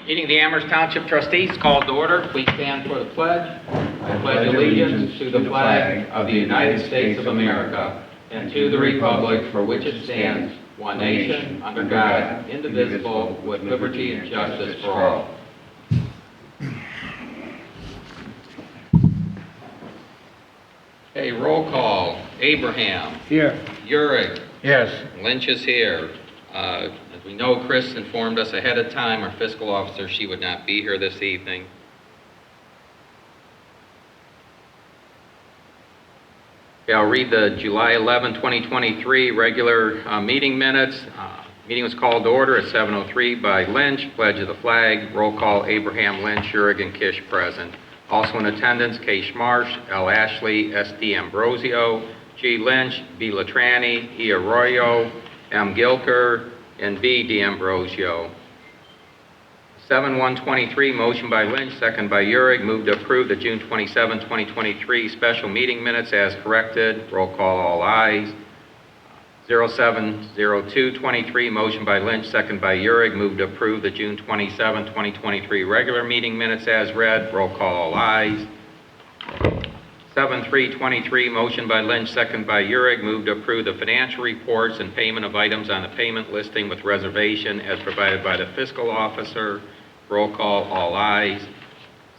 Meeting of the Amherst Township Trustees called to order. Please stand for the pledge. I pledge allegiance to the flag of the United States of America and to the republic for which it stands, one nation, under God, indivisible, with liberty and justice for all. Okay, roll call. Abraham. Here. Urick. Yes. Lynch is here. As we know, Chris informed us ahead of time, our fiscal officer, she would not be here this evening. Okay, I'll read the July 11, 2023 regular meeting minutes. Meeting was called to order at 7:03 by Lynch, pledge of the flag, roll call Abraham, Lynch, Urick, and Kish present. Also in attendance, K. Schmarsh, L. Ashley, S.D. Ambrosio, G. Lynch, B. Latrani, E. Arroyo, M. Gilker, and B. D'Ambrosio. 7-1-23, motion by Lynch, second by Urick, moved to approve the June 27, 2023 special meeting minutes as corrected. Roll call, all ayes. 07-02-23, motion by Lynch, second by Urick, moved to approve the June 27, 2023 regular meeting minutes as read. Roll call, all ayes. 7-3-23, motion by Lynch, second by Urick, moved to approve the financial reports and payment of items on the payment listing with reservation as provided by the fiscal officer. Roll call, all ayes.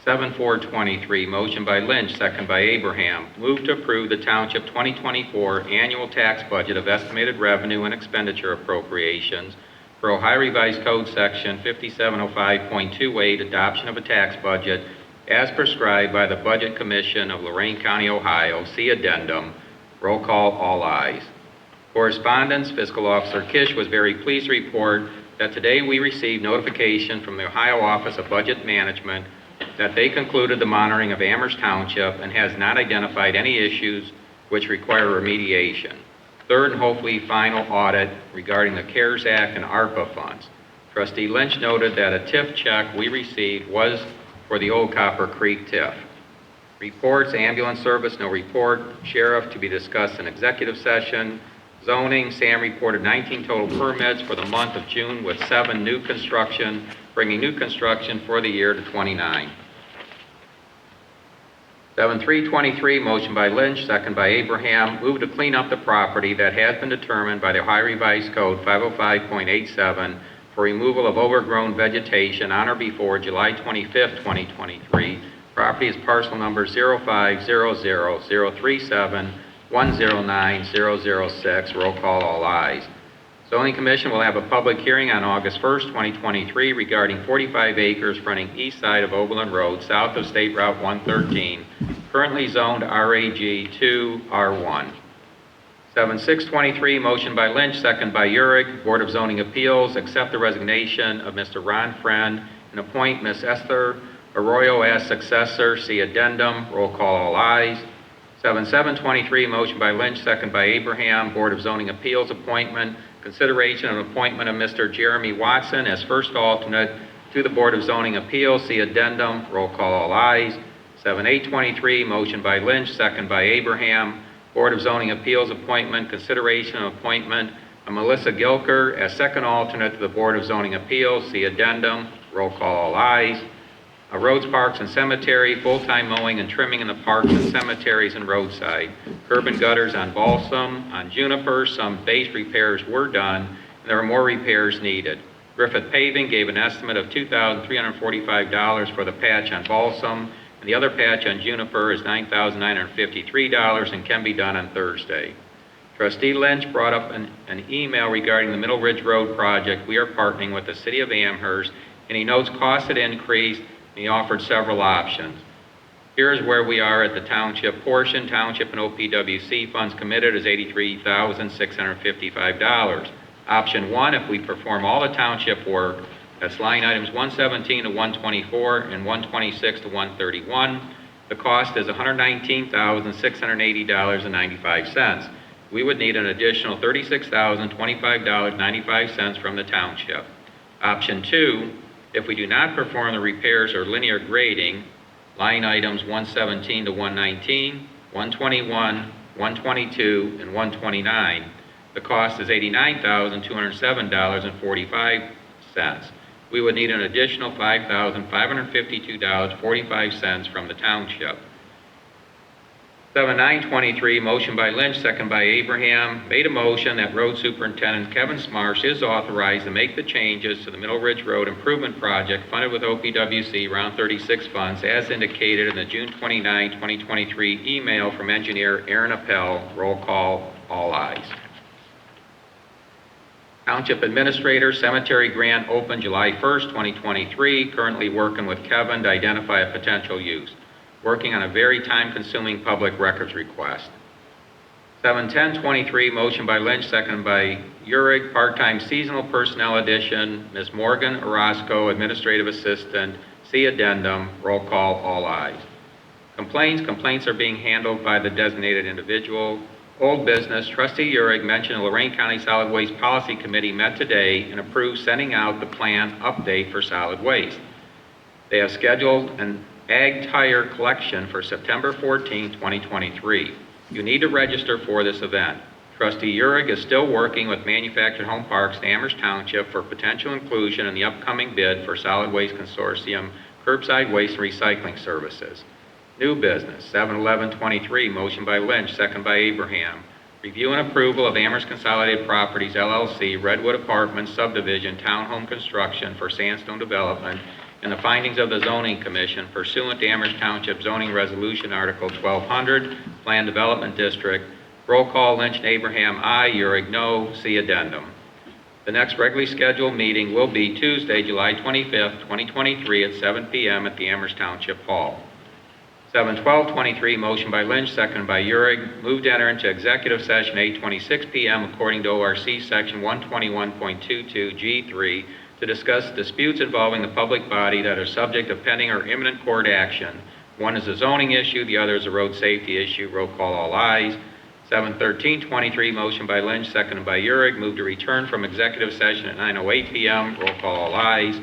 7-4-23, motion by Lynch, second by Abraham, moved to approve the Township 2024 annual tax budget of estimated revenue and expenditure appropriations for Ohio Revised Code Section 5705.28, adoption of a tax budget as prescribed by the Budget Commission of Lorain County, Ohio. See addendum. Roll call, all ayes. Correspondence, Fiscal Officer Kish was very pleased to report that today we received notification from the Ohio Office of Budget Management that they concluded the monitoring of Amherst Township and has not identified any issues which require remediation. Third and hopefully final audit regarding the CARES Act and ARPA funds. Trustee Lynch noted that a TIF check we received was for the Old Copper Creek TIF. Reports, ambulance service, no report. Sheriff to be discussed in executive session. Zoning, Sam reported 19 total permits for the month of June with 7 new construction, bringing new construction for the year to 29. 7-3-23, motion by Lynch, second by Abraham, moved to clean up the property that has been determined by the Ohio Revised Code 505.87 for removal of overgrown vegetation on or before July 25, 2023. Property is parcel number 05000371090006. Roll call, all ayes. Zoning Commission will have a public hearing on August 1st, 2023 regarding 45 acres fronting east side of Oberlin Road, south of State Route 113, currently zoned RAG 2 R1. 7-6-23, motion by Lynch, second by Urick. Board of Zoning Appeals accept the resignation of Mr. Ron Friend and appoint Ms. Esther Arroyo as successor. See addendum. Roll call, all ayes. 7-7-23, motion by Lynch, second by Abraham. Board of Zoning Appeals appointment. Consideration of appointment of Mr. Jeremy Watson as first alternate to the Board of Zoning Appeals. See addendum. Roll call, all ayes. 7-8-23, motion by Lynch, second by Abraham. Board of Zoning Appeals appointment. Consideration of appointment of Melissa Gilker as second alternate to the Board of Zoning Appeals. See addendum. Roll call, all ayes. Roads, parks, and cemetery, full-time mowing and trimming in the parks and cemeteries and roadside. Curb and gutters on Balsam, on Juniper, some base repairs were done, and there are more repairs needed. Griffith Paving gave an estimate of $2,345 for the patch on Balsam, and the other patch on Juniper is $9,953 and can be done on Thursday. Trustee Lynch brought up an email regarding the Middle Ridge Road project. We are partnering with the City of Amherst, and he notes costs had increased. He offered several options. Here's where we are at the township portion. Township and OPWC funds committed is $83,655. Option 1, if we perform all the township work, that's line items 117 to 124 and 126 to 131. The cost is $119,680.95. We would need an additional $36,025.95 from the township. Option 2, if we do not perform the repairs or linear grading, line items 117 to 119, 121, 122, and 129, the cost is $89,207.45. we would need an additional $5,552.45 from the township. 7923, motion by Lynch, second by Abraham, made a motion that Road Superintendent Kevin Smarsh is authorized to make the changes to the Middle Ridge Road Improvement Project funded with OPWC Round 36 funds as indicated in the June 29, 2023 email from engineer Aaron Appel. Roll call, all ayes. Township Administrator, Cemetery Grant open July 1st, 2023, currently working with Kevin to identify a potential use. Working on a very time-consuming public records request. 71023, motion by Lynch, second by Uhrig, part-time seasonal personnel addition, Ms. Morgan Orozco, administrative assistant, see addendum, roll call, all ayes. Complaints are being handled by the designated individual. Old business, Trustee Uhrig mentioned the Lorraine County Solid Waste Policy Committee met today and approved sending out the plan update for solid waste. They have scheduled an ag tire collection for September 14, 2023. You need to register for this event. Trustee Uhrig is still working with Manufactured Home Parks in Amherst Township for potential inclusion in the upcoming bid for Solid Waste Consortium curbside waste and recycling services. New business, 71123, motion by Lynch, second by Abraham. Review and approval of Amherst Consolidated Properties, LLC, Redwood Apartments Subdivision, Townhome Construction for Sandstone Development, and the findings of the Zoning Commission pursuant to Amherst Township Zoning Resolution Article 1200, Plan Development District. Roll call, Lynch and Abraham, aye. Uhrig, no. See addendum. The next regularly scheduled meeting will be Tuesday, July 25th, 2023 at 7 p.m. at the Amherst Township Hall. 71223, motion by Lynch, second by Uhrig, move to enter into executive session 8:26 p.m. according to ORC Section 121.22 G3 to discuss disputes involving the public body that are subject of pending or imminent court action. One is a zoning issue, the other is a road safety issue. Roll call, all ayes. 71323, motion by Lynch, seconded by Uhrig, move to return from executive session at 9:08 p.m. Roll call, all ayes.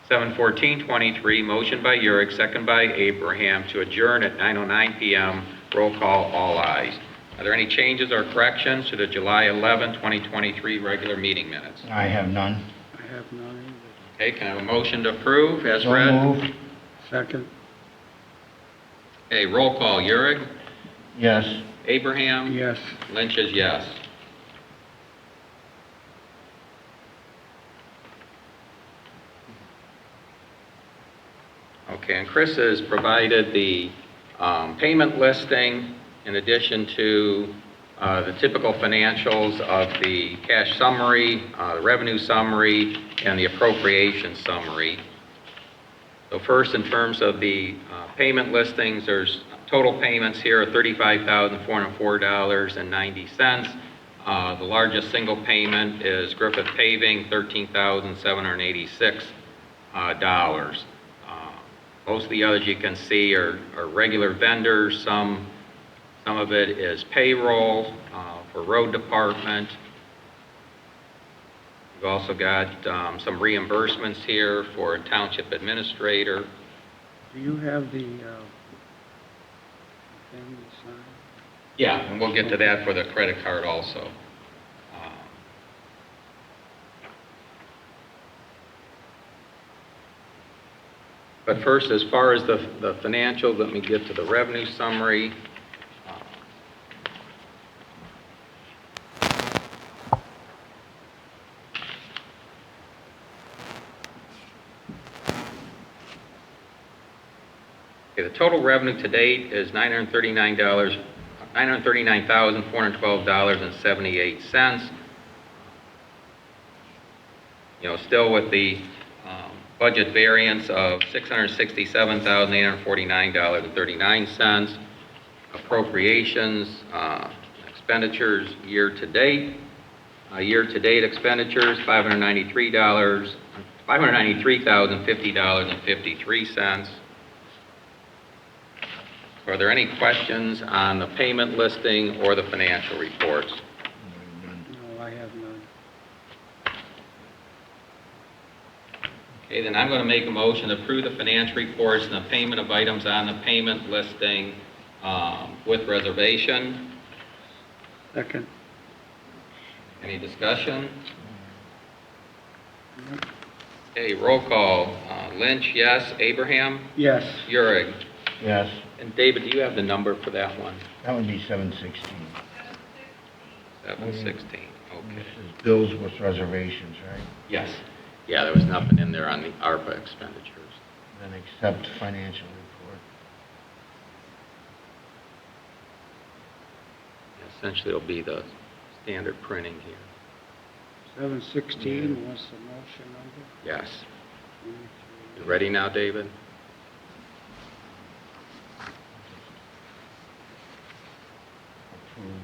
71423, motion by Uhrig, second by Abraham, to adjourn at 9:09 p.m. Roll call, all ayes. Are there any changes or corrections to the July 11, 2023 regular meeting minutes? I have none. I have none either. Okay, can I have a motion to approve as So read? moved. Second, Okay, roll call, Uhrig, Yes. Abraham? yes. Lynch is yes. Okay, and Chris has provided the payment listing in addition to the typical financials of the cash summary, the revenue summary, and the appropriation summary. So first, in terms of the payment listings, there's total payments here of $35,404.90. The largest single payment is Griffith Paving, $13,786. Most of the others you can see are regular vendors. Some of it is payroll for road department. We've also got some reimbursements here for township administrator. Do you have the thing to sign? Yeah, and we'll get to that for the credit card also. But first, as far as the financials, let me get to the revenue summary. Okay, the total revenue to date is $939,412.78. You know, still with the budget variance of $667,849.39. Appropriations, expenditures year to date. Year-to-date expenditures, $593,050.53. Are there any questions on the payment listing or the financial reports? No, I have none. Okay, then I'm going to make a motion to approve the financial reports and the payment of items on the payment listing with reservation. Second, Any discussion? Okay, roll call. Lynch, yes. Abraham? Yes. Euring? Yes, And David, do you have the number for that one? that would be 716. 716, This okay. is bills with reservations, right? Yes. Yeah, there was nothing in there on the ARPA expenditures. Then accept financial report. Essentially, it'll be the standard printing here. 716 was the motion number. Yes. You ready now, David? Approve.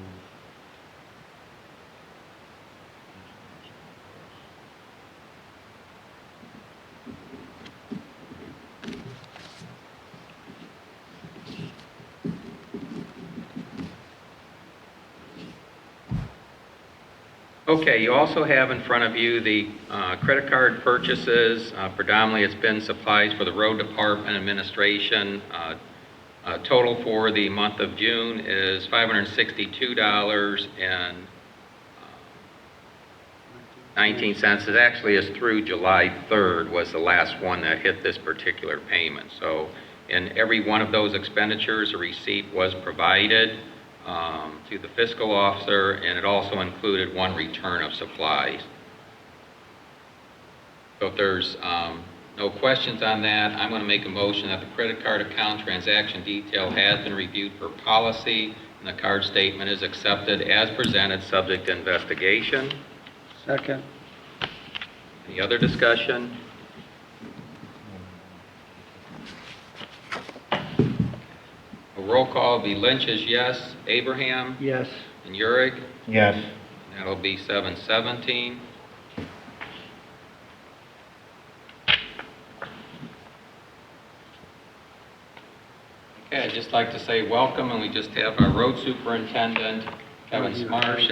Okay, you also have in front of you the credit card purchases. Predominantly, it's been supplies for the road department administration. Total for the month of June is $562.19. It actually is through July 3rd was the last one that hit this particular payment. So in every one of those expenditures, a receipt was provided to the fiscal officer, and it also included one return of supplies. So if there's no questions on that, I'm going to make a motion that the credit card account transaction detail has been reviewed for policy, and the card statement is accepted as presented, subject to investigation. Second. Any other discussion? A roll call will be Lynch is yes, Abraham, Yes. and Euring. Yes, That'll be 717. Okay, I'd just like to say welcome, and we just have our road superintendent, Kevin Smarsh,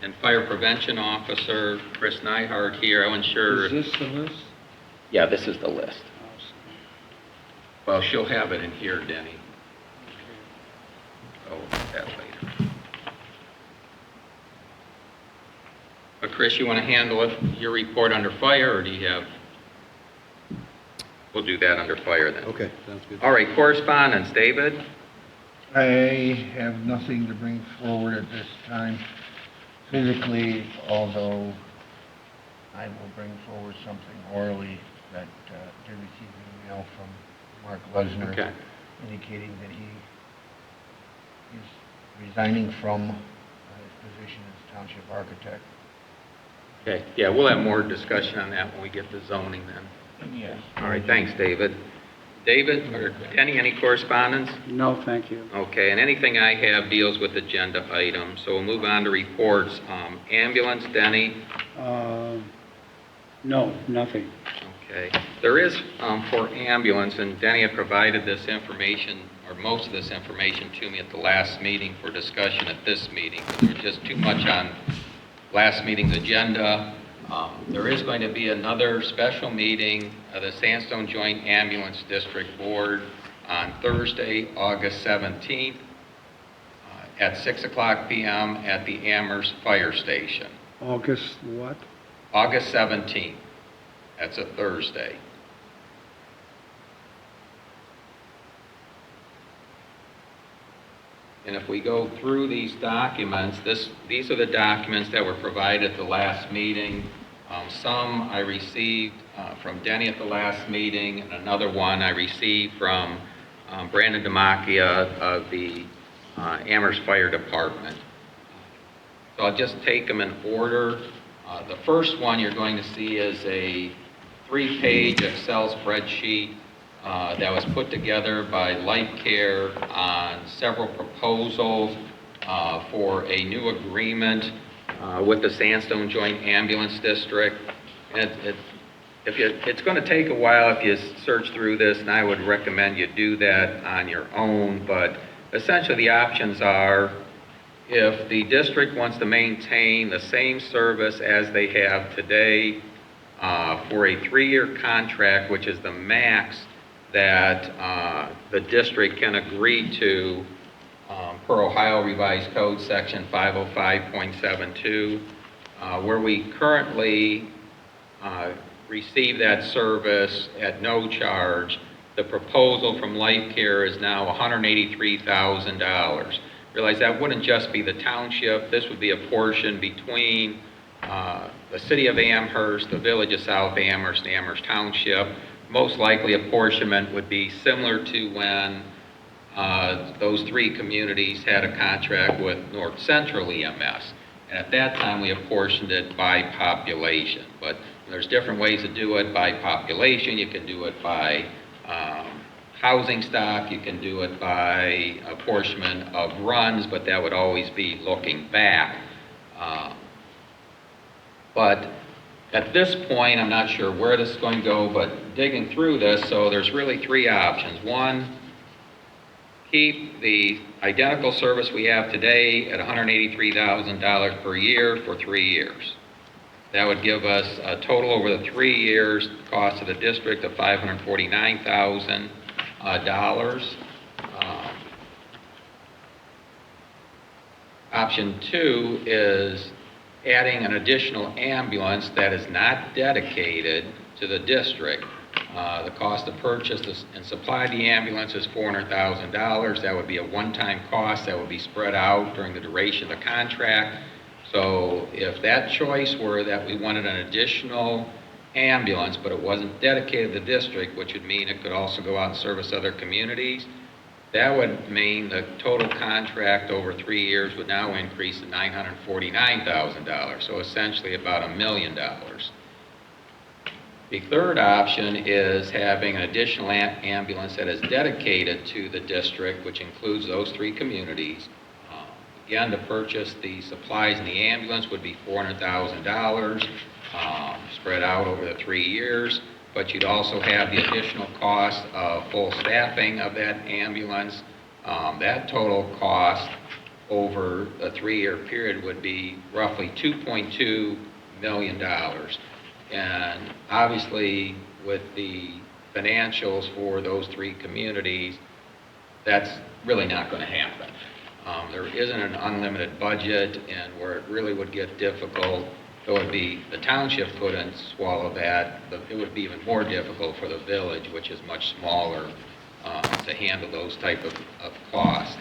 and fire prevention officer, Chris Nyhart here. I wasn't sure. Is this the list? Yeah, this is the list. Awesome. Well, she'll have it in here, Denny. Oh, that later. But Chris, you want to handle it, your report under fire, or do you have? We'll do that under fire then. Okay, sounds good. All right, correspondence, David? I have nothing to bring forward at this time physically, although I will bring forward something orally that did receive an email from Mark Lesnar Okay. indicating that he is resigning from his position as township architect. Okay, yeah, we'll have more discussion on that when we get to zoning then. Yes. All right, thanks, David. David, or Denny, any correspondence? No, thank you. Okay, and anything I have deals with agenda items, so we'll move on to reports. Ambulance, Denny? No, nothing. Okay. There is, for ambulance, and Denny had provided this information, or most of this information to me at the last meeting for discussion at this meeting, but there was just too much on last meeting's agenda. There is going to be another special meeting of the Sandstone Joint Ambulance District Board on Thursday, August 17th, at 6:00 p.m. at the Amherst Fire Station. August what? August 17th. That's a Thursday. And if we go through these documents, these are the documents that were provided at the last meeting. Some I received from Denny at the last meeting, and another one I received from Brandon Demakia of the Amherst Fire Department. So I'll just take them in order. The first one you're going to see is a 3-page Excel spreadsheet that was put together by Life Care on several proposals for a new agreement with the Sandstone Joint Ambulance District. And it's going to take a while if you search through this, and I would recommend you do that on your own. But essentially the options are, if the district wants to maintain the same service as they have today for a 3-year contract, which is the max that the district can agree to per Ohio Revised Code Section 505.72, where we currently receive that service at no charge. The proposal from Life Care is now $183,000. Realize that wouldn't just be the township, this would be a portion between the city of Amherst, the village of South Amherst, and Amherst Township. Most likely apportionment would be similar to when those three communities had a contract with North Central EMS. And at that time, we apportioned it by population. But there's different ways to do it by population. You can do it by housing stock. You can do it by apportionment of runs, but that would always be looking back. But at this point, I'm not sure where this is going to go, but digging through this, so there's really three options. One, keep the identical service we have today at $183,000 per year for 3 years. That would give us a total over the 3 years cost of the district of $549,000. Option two is adding an additional ambulance that is not dedicated to the district. The cost to purchase and supply the ambulance is $400,000. That would be a one-time cost that would be spread out during the duration of the contract. So if that choice were that we wanted an additional ambulance, but it wasn't dedicated to the district, which would mean it could also go out and service other communities, that would mean the total contract over 3 years would now increase to $949,000, so essentially about $1 million. The third option is having an additional ambulance that is dedicated to the district, which includes those three communities. Again, to purchase the supplies in the ambulance would be $400,000 spread out over the 3 years, but you'd also have the additional cost of full staffing of that ambulance. That total cost over a 3-year period would be roughly $2.2 million. And obviously, with the financials for those three communities, that's really not going to happen. There isn't an unlimited budget, and where it really would get difficult, it would be the township couldn't swallow that. It would be even more difficult for the village, which is much smaller, to handle those type of costs.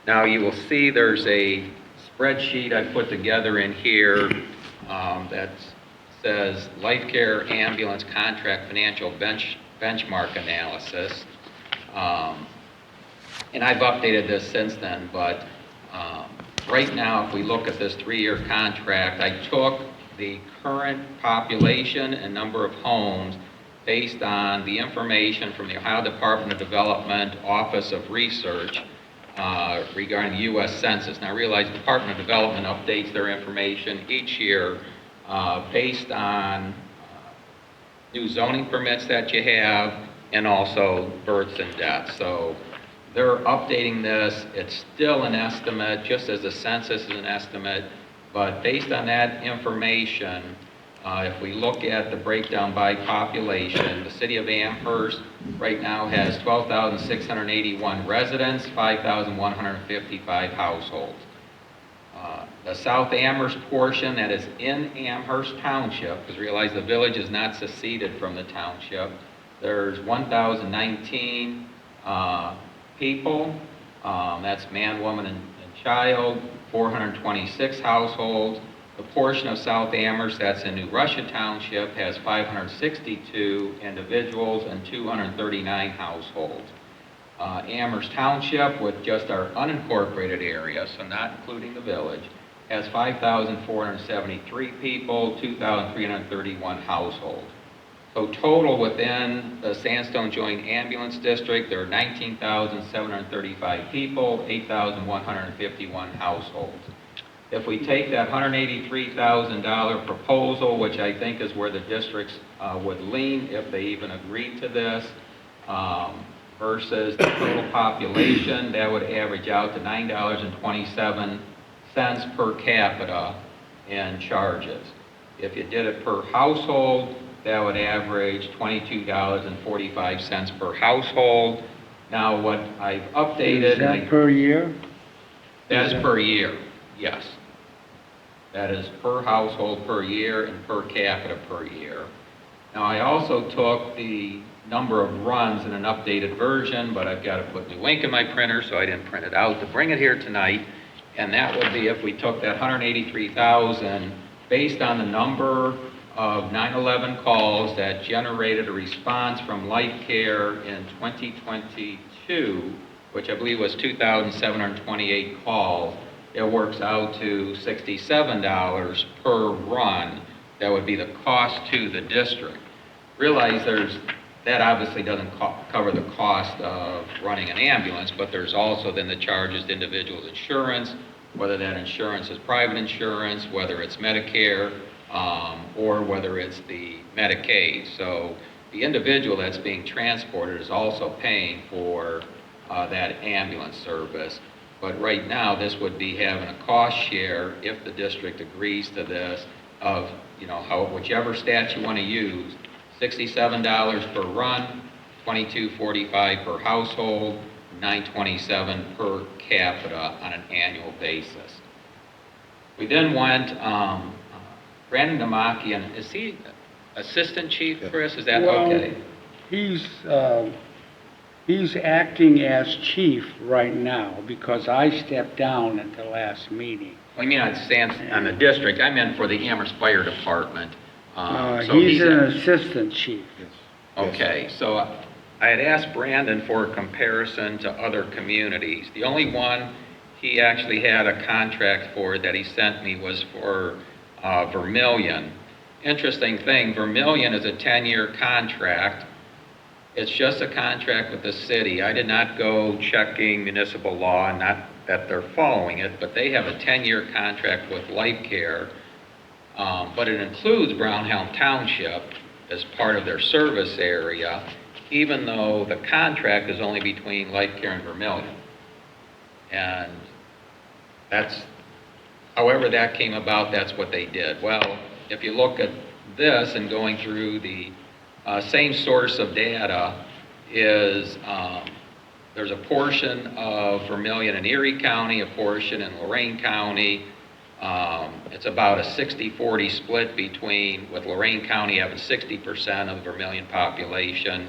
Now you will see there's a spreadsheet I put together in here that says Life Care Ambulance Contract Financial Benchmark Analysis. And I've updated this since then, but right now, if we look at this 3-year contract, I took the current population and number of homes based on the information from the Ohio Department of Development Office of Research regarding the U.S. Census. Now, I realize the Department of Development updates their information each year based on new zoning permits that you have and also births and deaths. So they're updating this. It's still an estimate, just as the census is an estimate. But based on that information, if we look at the breakdown by population, the city of Amherst right now has 12,681 residents, 5,155 households. The South Amherst portion that is in Amherst Township, because realize the village is not seceded from the township, there's 1,019 people, that's man, woman, and child, 426 households. The portion of South Amherst that's in New Russia Township has 562 individuals and 239 households. Amherst Township, with just our unincorporated area, so not including the village, has 5,473 people, 2,331 households. So total within the Sandstone Joint Ambulance District, there are 19,735 people, 8,151 households. If we take that $183,000 proposal, which I think is where the districts would lean if they even agreed to this, versus the total population, that would average out to $9.27 per capita in charges. If you did it per household, that would average $22.45 per household. Now, what I've updated... Is that per year? That is per year, yes. That is per household per year and per capita per year. Now, I also took the number of runs in an updated version, but I've got to put new ink in my printer, so I didn't print it out to bring it here tonight. And that would be if we took that 183,000 based on the number of 911 calls that generated a response from Life Care in 2022, which I believe was 2,728 calls. It works out to $67 per run. That would be the cost to the district. Realize that obviously doesn't cover the cost of running an ambulance, but there's also then the charges to individual's insurance, whether that insurance is private insurance, whether it's Medicare, or whether it's the Medicaid. So the individual that's being transported is also paying for that ambulance service. But right now, this would be having a cost share, if the district agrees to this, of, whichever stat you want to use, $67 per run, $22.45 per household, $9.27 per capita on an annual basis. We then went, Brandon Demakian, is he assistant chief, Chris? Is that okay? He's acting as chief right now because I stepped down at the last meeting. Well, you mean on the district? I meant for the Amherst Fire Department. So He's an assistant chief. Okay, so I had asked Brandon for a comparison to other communities. The only one he actually had a contract for that he sent me was for Vermilion. Interesting thing, Vermilion is a 10-year contract. It's just a contract with the city. I did not go checking municipal law, not that they're following it, but they have a 10-year contract with Life Care, but it includes Brownhelm Township as part of their service area, even though the contract is only between Life Care and Vermilion. And however that came about, that's what they did. Well, if you look at this and going through the same source of data is there's a portion of Vermilion in Erie County, a portion in Lorain County. It's about a 60-40 split with Lorain County having 60% of the Vermilion population,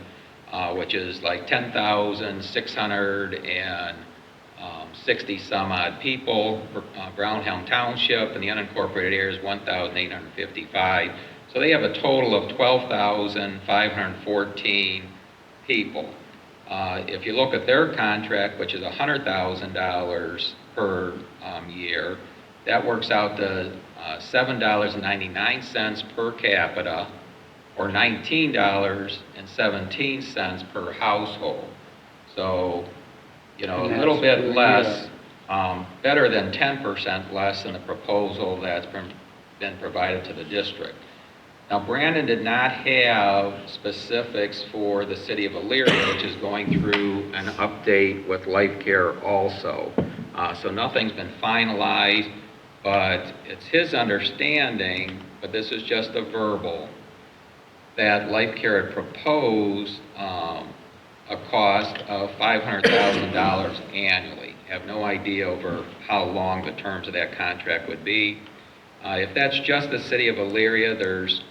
which is like 10,660 some odd people. Brownhelm Township and the unincorporated area is 1,855. So they have a total of 12,514 people. If you look at their contract, which is $100,000 per year, that works out to $7.99 per capita, or $19.17 per household. So, a little bit less, better than 10% less than the proposal that's been provided to the district. Now, Brandon did not have specifics for the city of Elyria, which is going through an update with Life Care also. So nothing's been finalized, but it's his understanding, but this is just a verbal, that Life Care had proposed a cost of $500,000 annually. I have no idea over how long the terms of that contract would be. If that's just the city of Elyria, there's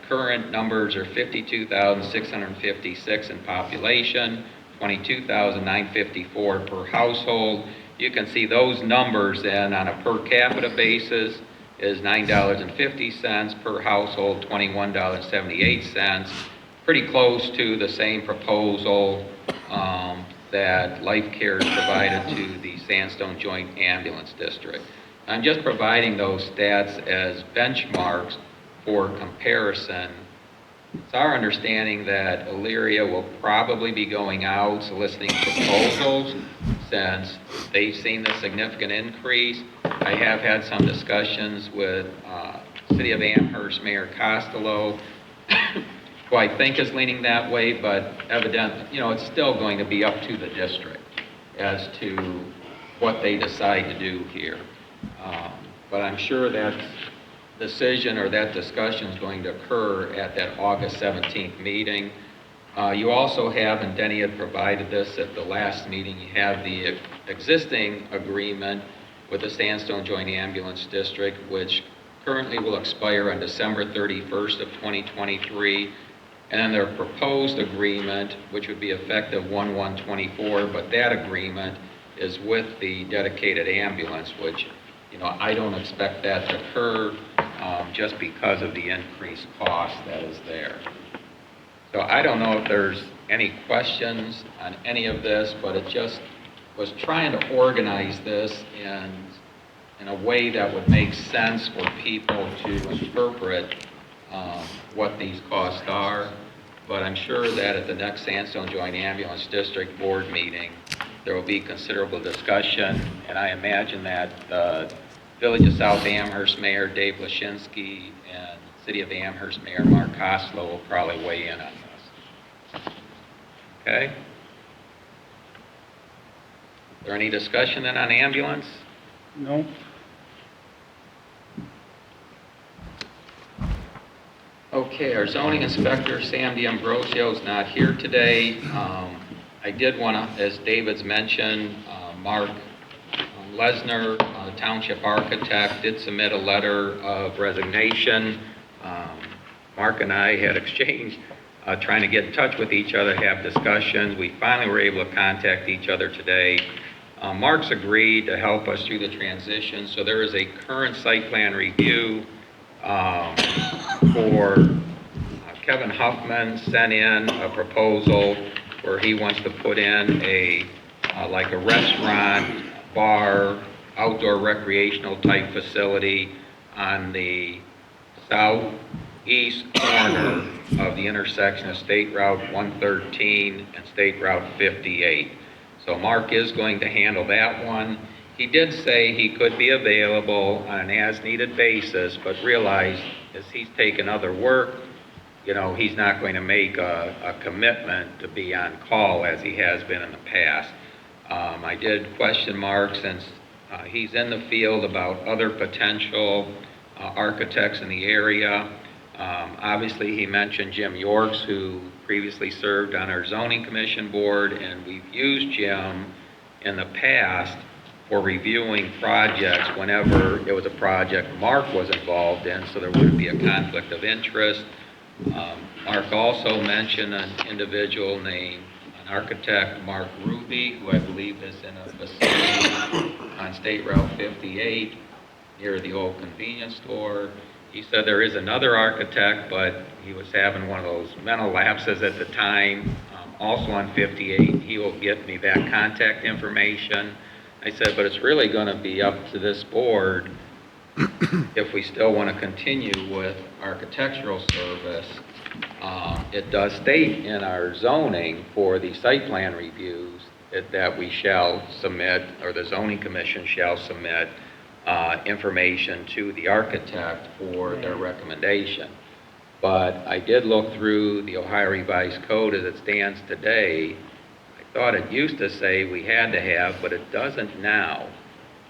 current numbers are 52,656 in population, 22,954 per household. You can see those numbers then on a per capita basis is $9.50 per household, $21.78. Pretty close to the same proposal that Life Care provided to the Sandstone Joint Ambulance District. I'm just providing those stats as benchmarks for comparison. It's our understanding that Elyria will probably be going out soliciting proposals since they've seen the significant increase. I have had some discussions with City of Amherst Mayor Costello, who I think is leaning that way, but evidently, it's still going to be up to the district as to what they decide to do here. But I'm sure that decision or that discussion is going to occur at that August 17th meeting. You also have, and Denny had provided this at the last meeting, you have the existing agreement with the Sandstone Joint Ambulance District, which currently will expire on December 31st of 2023, and then their proposed agreement, which would be effective 1/1/24, but that agreement is with the dedicated ambulance, which, I don't expect that to occur just because of the increased cost that is there. So I don't know if there's any questions on any of this, but it just was trying to organize this in a way that would make sense for people to interpret what these costs are. But I'm sure that at the next Sandstone Joint Ambulance District Board meeting, there will be considerable discussion, and I imagine that the Village of South Amherst Mayor Dave Lashinsky and City of Amherst Mayor Mark Koslow will probably weigh in on this. Okay? Is there any discussion then on ambulance? No? Okay, our zoning inspector, Sam D'Ambrosio, is not here today. I did want to, as David's mentioned, Mark Lesner, township architect, did submit a letter of resignation. Mark and I had exchanged, trying to get in touch with each other, have discussions. We finally were able to contact each other today. Mark's agreed to help us through the transition, so there is a current site plan review for Kevin Huffman sent in a proposal where he wants to put in like a restaurant, bar, outdoor recreational type facility on the southeast corner of the intersection of State Route 113 and State Route 58. So Mark is going to handle that one. He did say he could be available on an as-needed basis, but realized as he's taken other work, he's not going to make a commitment to be on call as he has been in the past. I did question Mark since he's in the field about other potential architects in the area. Obviously, he mentioned Jim Yorks, who previously served on our zoning commission board, and we've used Jim in the past for reviewing projects whenever it was a project Mark was involved in, so there wouldn't be a conflict of interest. Mark also mentioned an individual named an architect, Mark Ruby, who I believe is in a facility on State Route 58 near the old convenience store. He said there is another architect, but he was having one of those mental lapses at the time, also on 58. He will get me that contact information. I said, but it's really going to be up to this board if we still want to continue with architectural service. It does state in our zoning for the site plan reviews that we shall submit, or the zoning commission shall submit information to the architect for their recommendation. But I did look through the Ohio Revised Code as it stands today. I thought it used to say we had to have, but it doesn't now.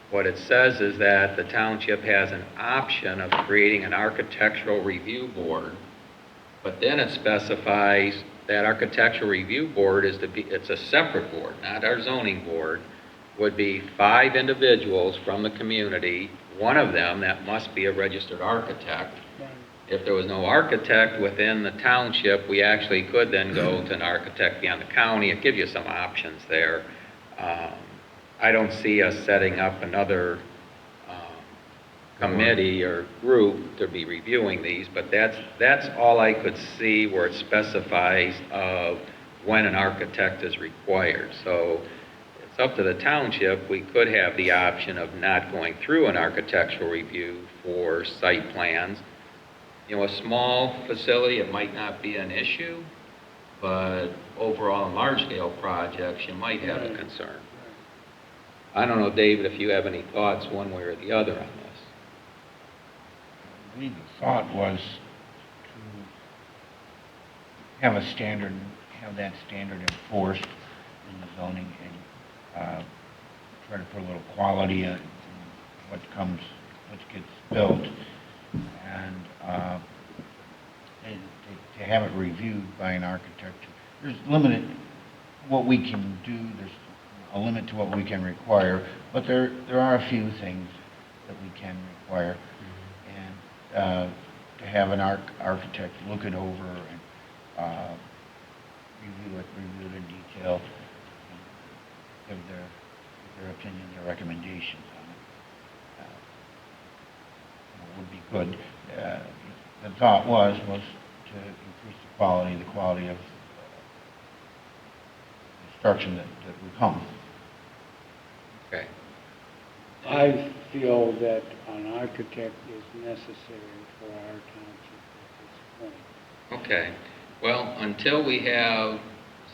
What it says is that the township has an option of creating an architectural review board, but then it specifies that architectural review board it's a separate board, not our zoning board, would be 5 individuals from the community, one of them that must be a registered architect. If there was no architect within the township, we actually could then go to an architect beyond the county. It gives you some options there. I don't see us setting up another committee or group to be reviewing these, but that's all I could see where it specifies of when an architect is required. So it's up to the township. We could have the option of not going through an architectural review for site plans. A small facility, it might not be an issue, but overall in large-scale projects, you might have a concern. I don't know, David, if you have any thoughts one way or the other on this. I believe the thought was to have a standard, have that standard enforced in the zoning and try to put a little quality in what gets built, and to have it reviewed by an architect. There's limited what we can do. There's a limit to what we can require, but there are a few things that we can require. And to have an architect look it over and review it in detail, and give their opinion, their recommendations on it, would be good. The thought was to increase the quality of instruction that would come. Okay. I feel that an architect is necessary for our township at this point. Okay. Well, until we have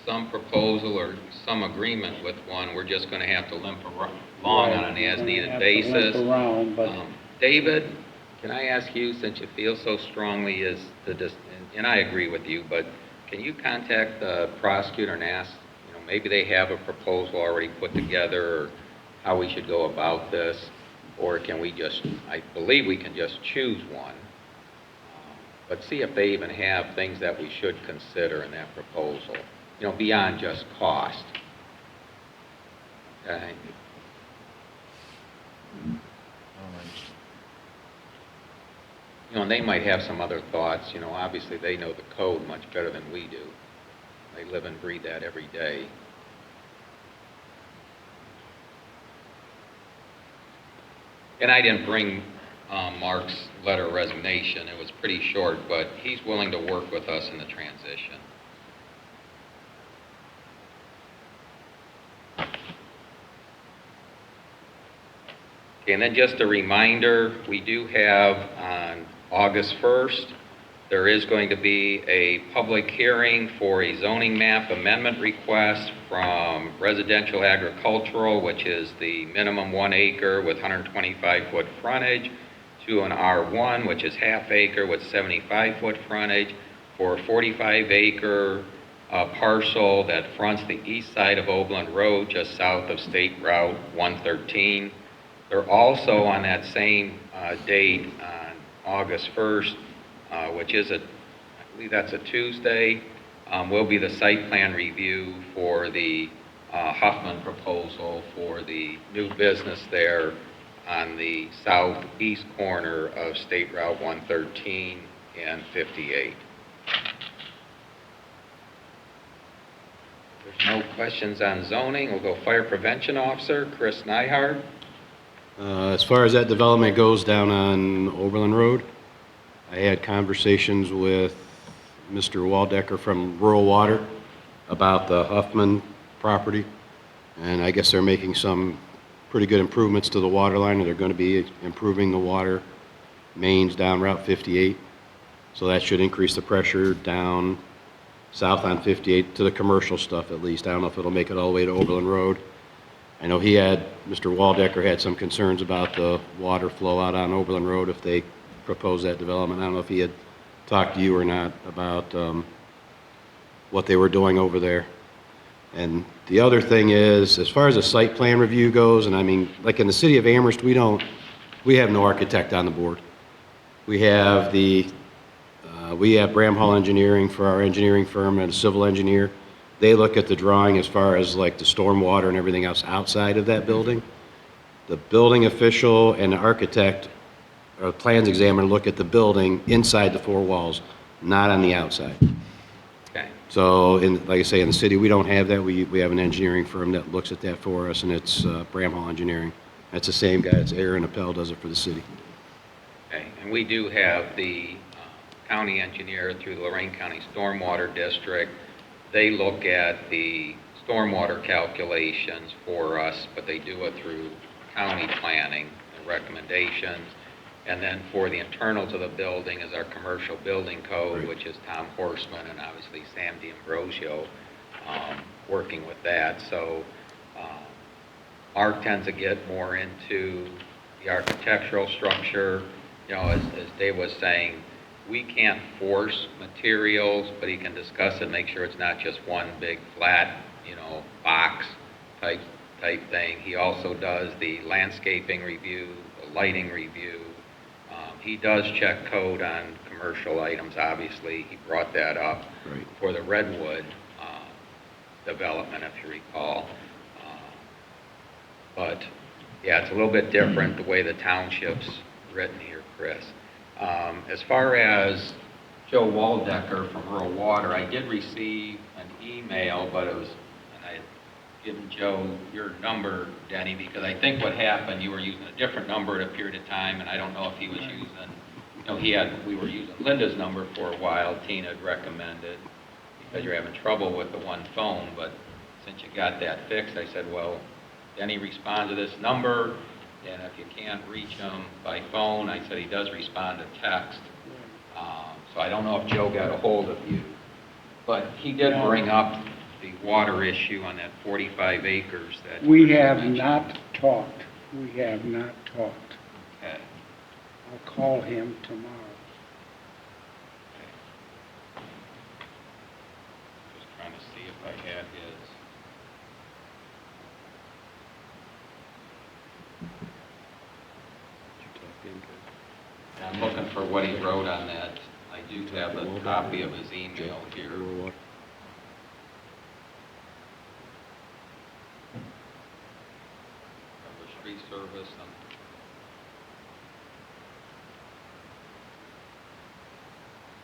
some proposal or some agreement with one, we're just going to have to limp along on an as-needed basis. We're gonna have to limp around, but David, can I ask you, since you feel so strongly, and I agree with you, but can you contact the prosecutor and ask, maybe they have a proposal already put together, or how we should go about this, or can we just, I believe we can just choose one, but see if they even have things that we should consider in that proposal, beyond just cost. Okay? And they might have some other thoughts, obviously they know the code much better than we do. They live and breathe that every day. And I didn't bring Mark's letter of resignation. It was pretty short, but he's willing to work with us in the transition. Okay, and then just a reminder, we do have on August 1st, there is going to be a public hearing for a zoning map amendment request from residential agricultural, which is the minimum 1 acre with 125-foot frontage, to an R1, which is half acre with 75-foot frontage, for a 45-acre parcel that fronts the east side of Oberlin Road, just south of State Route 113. They're also on that same date on August 1st, which is I believe that's a Tuesday, will be the site plan review for the Huffman proposal for the new business there on the southeast corner of State Route 113 and 58. There's no questions on zoning. We'll go Fire Prevention Officer, Chris Nyhard. As far as that development goes down on Oberlin Road, I had conversations with Mr. Waldecker from Rural Water about the Huffman property, and I guess they're making some pretty good improvements to the water line, and they're going to be improving the water mains down Route 58, so that should increase the pressure down south on 58 to the commercial stuff at least. I don't know if it'll make it all the way to Oberlin Road. I know Mr. Waldecker had some concerns about the water flow out on Oberlin Road if they propose that development. I don't know if he had talked to you or not about what they were doing over there. And the other thing is, as far as the site plan review goes, and I mean, like in the city of Amherst, we have no architect on the board. We have Bram Hall Engineering for our engineering firm and a civil engineer. They look at the drawing as far as like the stormwater and everything else outside of that building. The building official and the architect or plans examiner look at the building inside the four walls, not on the outside. Okay. So, like I say, in the city, we don't have that. We have an engineering firm that looks at that for us, and it's Bram Hall Engineering. That's the same guy. It's Aaron Appel does it for the city. Okay, and we do have the county engineer through the Lorraine County Stormwater District. They look at the stormwater calculations for us, but they do it through county planning and recommendations. And then for the internals of the building is our commercial building code, Right. which is Tom Horstman and obviously Sam D'Ambrosio working with that. So Mark tends to get more into the architectural structure. As Dave was saying, we can't force materials, but he can discuss it, make sure it's not just one big flat, box type thing. He also does the landscaping review, the lighting review. He does check code on commercial items, obviously. He brought that up Right. for the Redwood development, if you recall. But, yeah, it's a little bit different the way the township's written here, Chris. As far as Joe Waldecker from Rural Water, I did receive an email, but it was, and I had given Joe your number, Denny, because I think what happened, you were using a different number at a period of time, and I don't know if he was using, we were using Linda's number for a while, Tina had recommended, because you're having trouble with the one phone, but since you got that fixed, I said, well, Denny responds to this number, and if you can't reach him by phone, I said he does respond to text. So I don't know if Joe got a hold of you, but he did bring up the water issue on that 45 acres that... We have not talked. We have not talked. Okay. I'll call him tomorrow. Just trying to see if I had his... I'm looking for what he wrote on that. I do have a copy of his email here. Cover street service and...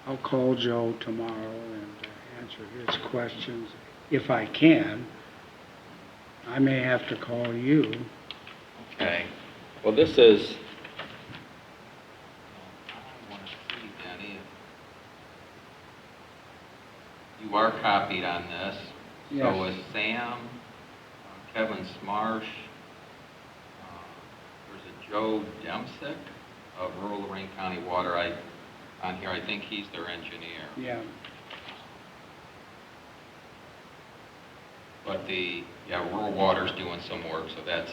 I'll call Joe tomorrow and answer his questions if I can. I may have to call you. Okay. Well, this is... I want to see, Denny, if you are copied on this. Yes. So is Sam, Kevin Smarsh, there's a Joe Demsick of Rural Lorraine County Water. On here, I think he's their engineer. Yeah. But Rural Water's doing some work, so that's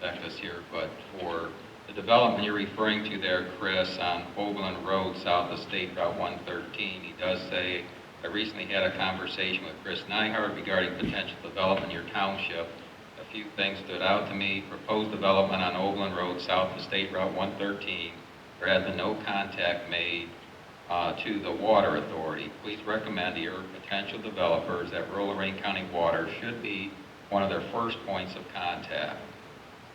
affect us here. But for the development you're referring to there, Chris, on Oberlin Road, south of State Route 113, he does say, I recently had a conversation with Chris Nyhart regarding potential development in your township. A few things stood out to me. Proposed development on Oberlin Road, south of State Route 113. There has been no contact made to the Water Authority. Please recommend to your potential developers that Rural Lorraine County Water should be one of their first points of contact.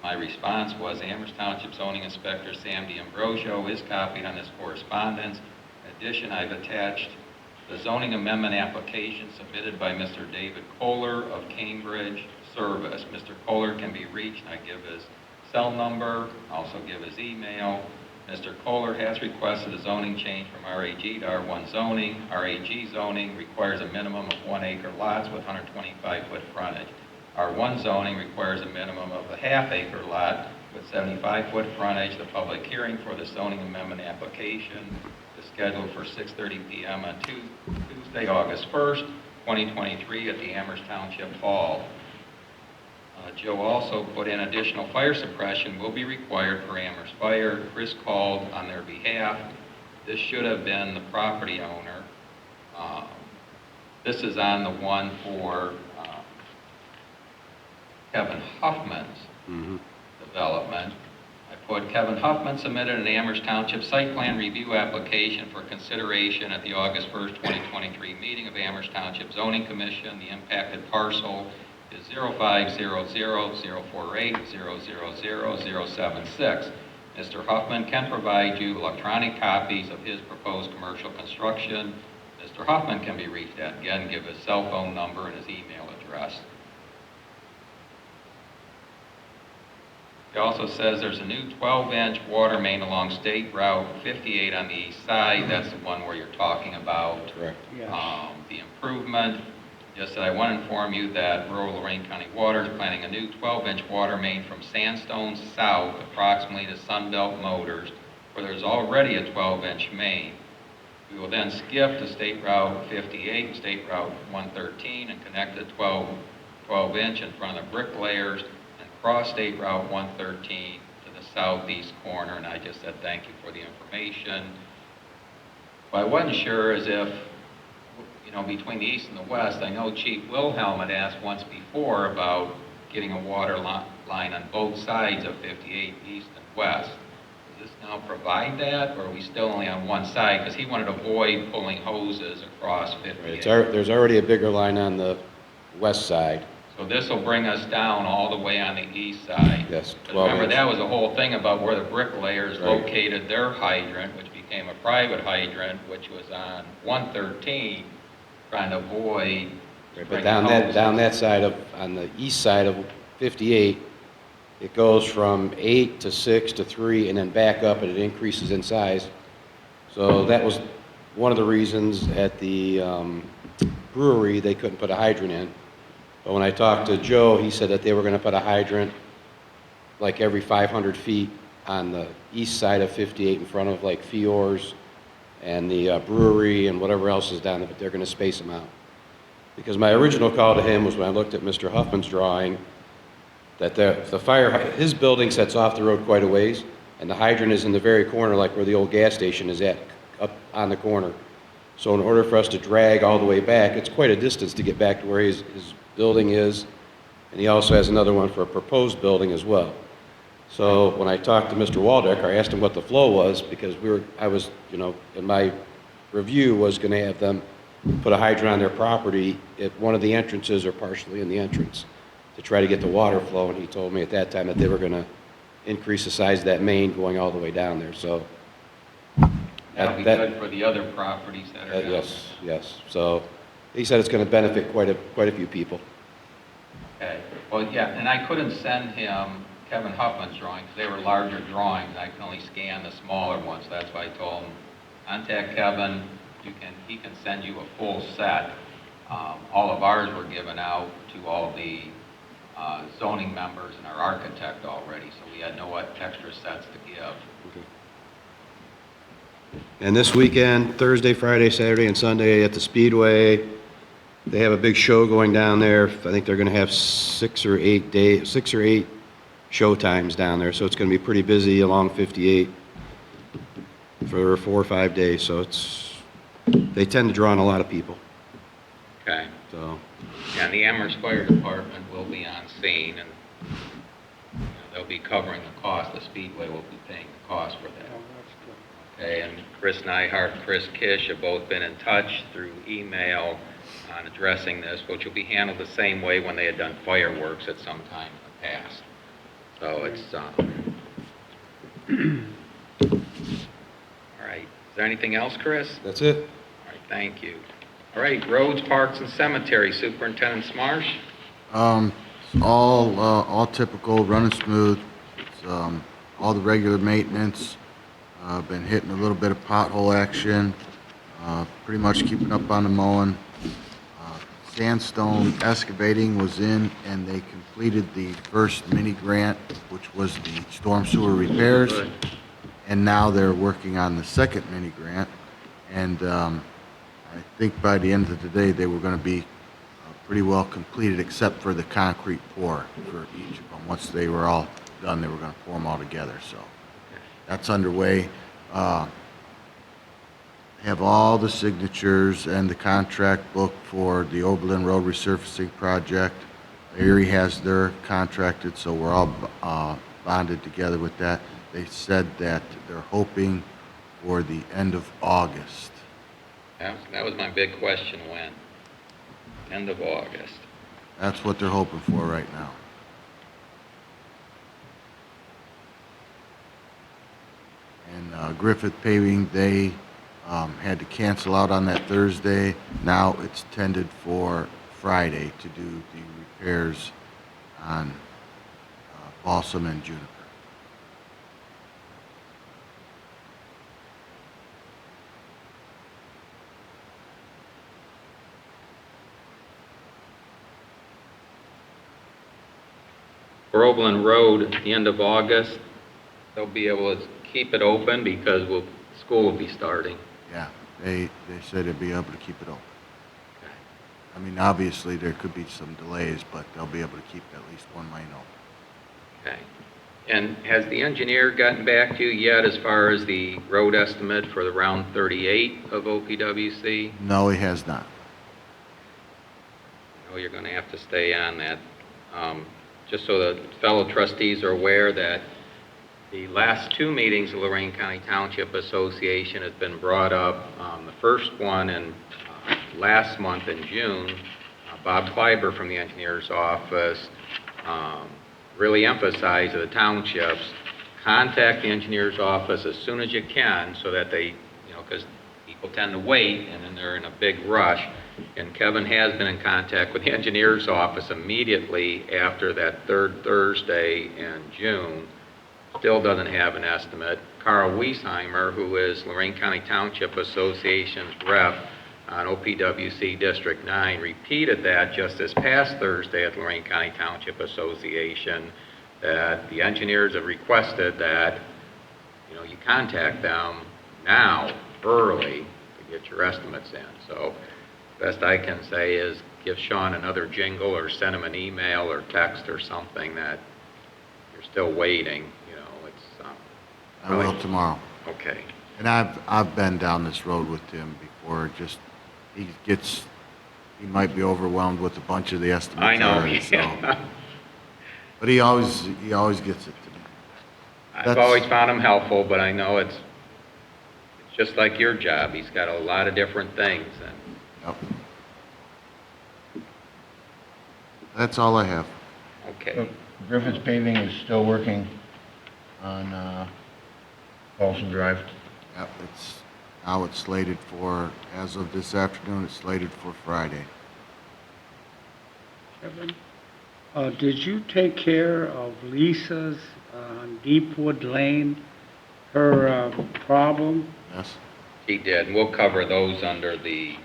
My response was Amherst Township Zoning Inspector Sam D'Ambrosio is copied on this correspondence. In addition, I've attached the zoning amendment application submitted by Mr. David Kohler of Cambridge Service. Mr. Kohler can be reached, and I give his cell number, also give his email. Mr. Kohler has requested a zoning change from RAG to R1 zoning. RAG zoning requires a minimum of 1 acre lots with 125-foot frontage. R1 zoning requires a minimum of a half-acre lot with 75-foot frontage. The public hearing for the zoning amendment application is scheduled for 6:30 p.m. on Tuesday, August 1st, 2023 at the Amherst Township Hall. Joe also put in additional fire suppression will be required for Amherst Fire. Chris called on their behalf. This should have been the property owner. This is on the one for Kevin Huffman's development. I put Kevin Huffman submitted an Amherst Township site plan review application for consideration at the August 1st, 2023 meeting of Amherst Township Zoning Commission. The impacted parcel is 05000480000076. Mr. Huffman can provide you electronic copies of his proposed commercial construction. Mr. Huffman can be reached at, again, give his cell phone number and his email address. It also says there's a new 12-inch water main along State Route 58 on the east side. That's the one where you're talking about. Correct. Yes. The improvement. Just that I want to inform you that Rural Lorraine County Water is planning a new 12-inch water main from Sandstone South, approximately to Sunbelt Motors, where there's already a 12-inch main. We will then skip to State Route 58 and State Route 113 and connect the 12-inch in front of the bricklayers and cross State Route 113 to the southeast corner. And I just said thank you for the information. What I wasn't sure is if, between the east and the west, I know Chief Wilhelm had asked once before about getting a water line on both sides of 58, east and west. Does this now provide that, or are we still only on one side? Because he wanted to avoid pulling hoses across 58. There's already a bigger line on the west side, So this will bring us down all the way on the east side. Yes, 'Cause 12 remember, inch. that was a whole thing about where the bricklayers Right. located their hydrant, which became a private hydrant, which was on 113, trying to avoid But bringing down hoses. that side of, on the east side of 58, it goes from 8 to 6 to 3 and then back up and it increases in size. So that was one of the reasons at the brewery, they couldn't put a hydrant in. But when I talked to Joe, he said that they were gonna put a hydrant like every 500 feet on the east side of 58 in front of like Fior's and the brewery and whatever else is down there, but they're gonna space them out. Because my original call to him was when I looked at Mr. Huffman's drawing, that the fire, his building sets off the road quite a ways, and the hydrant is in the very corner, like where the old gas station is at, up on the corner. So in order for us to drag all the way back, it's quite a distance to get back to where his building is, and he also has another one for a proposed building as well. So when I talked to Mr. Waldecker, I asked him what the flow was, because I was, in my review was gonna have them put a hydrant on their property at one of the entrances or partially in the entrance to try to get the water flow, and he told me at that time that they were gonna increase the size of that main going all the way down there, so. That'll be good for the other properties that are down Yes, yes, so he said it's gonna benefit quite a few people. there. Okay, well, yeah, and I couldn't send him Kevin Huffman's drawings, they were larger drawings, I can only scan the smaller ones, that's why I told him, contact Kevin, he can send you a full set. All of ours were given out to all the zoning members and our architect already, so we had no extra sets to give. And this weekend, Thursday, Friday, Saturday, and Sunday at the Speedway, they have a big show going down there. I think they're gonna have 6 or 8 show times down there, so it's gonna be pretty busy along 58 for 4 or 5 days, so they tend to draw in a lot of people, Okay. so. Yeah, and the Amherst Fire Department will be on scene, and they'll be covering the cost. The Speedway will be paying the cost for Oh, that. that's good. Okay, and Chris Nyhart, Chris Kish have both been in touch through email on addressing this, which will be handled the same way when they had done fireworks at some time in the past. So it's, all right. Is there anything else, Chris? That's it. All right, thank you. All right, roads, parks, and cemeteries, Superintendent Smarsh? It's all typical, running smooth. It's, all the regular maintenance. Been hitting a little bit of pothole action. Pretty much keeping up on the mowing. Sandstone excavating was in, and they completed the first mini grant, which was the storm sewer repairs. Good. And now they're working on the second mini grant. And I think by the end of the day, they were going to be pretty well completed, except for the concrete pour for each of them. Once they were all done, they were going to pour them all together. So that's underway. Have all the signatures and the contract book for the Oberlin Road resurfacing project. Erie has their contracted, so we're all bonded together with that. They said that they're hoping for the end of August. That was my big question, when? End of August. That's what they're hoping for right now. And Griffith Paving, they had to cancel out on that Thursday. Now it's tended for Friday to do the repairs on Balsam and Juniper. For Oberlin Road, at the end of August, they'll be able to keep it open because school will be starting. Yeah, they said they'd be able to keep it open. I mean, obviously, there could be some delays, but they'll be able to keep at least one lane open. Okay. And has the engineer gotten back to you yet as far as the road estimate for the round 38 of OPWC? No, he has not. I know you're going to have to stay on that. Just so the fellow trustees are aware that the last 2 meetings of Lorraine County Township Association has been brought up. The first one in last month in June Bob Kleiber from the engineer's office really emphasized to the townships, contact the engineer's office as soon as you can so that they, because people tend to wait and then they're in a big rush. And Kevin has been in contact with the engineer's office immediately after that third Thursday in June. Still doesn't have an estimate. Carl Wiesheimer, who is Lorraine County Township Association's rep on OPWC District 9, repeated that just this past Thursday at Lorraine County Township Association, that the engineers have requested that, you contact them now, early, to get your estimates in. So best I can say is give Sean another jingle or send him an email or text or something that you're still waiting, I will tomorrow. Okay. And I've been down this road with Tim before, just, he might be overwhelmed with a bunch of the estimates. I know, already, yeah. so. But he always gets it to me. I've That's- always found him helpful, but I know it's just like your job. He's got a lot of different things. And, Yep. That's all I have. okay. So Griffiths Paving is still working on Paulson Drive. Yep, now it's slated for, as of this afternoon, it's slated for Friday. Kevin, did you take care of Lisa's on Deepwood Lane, her problem? Yes? He did. And we'll cover those under the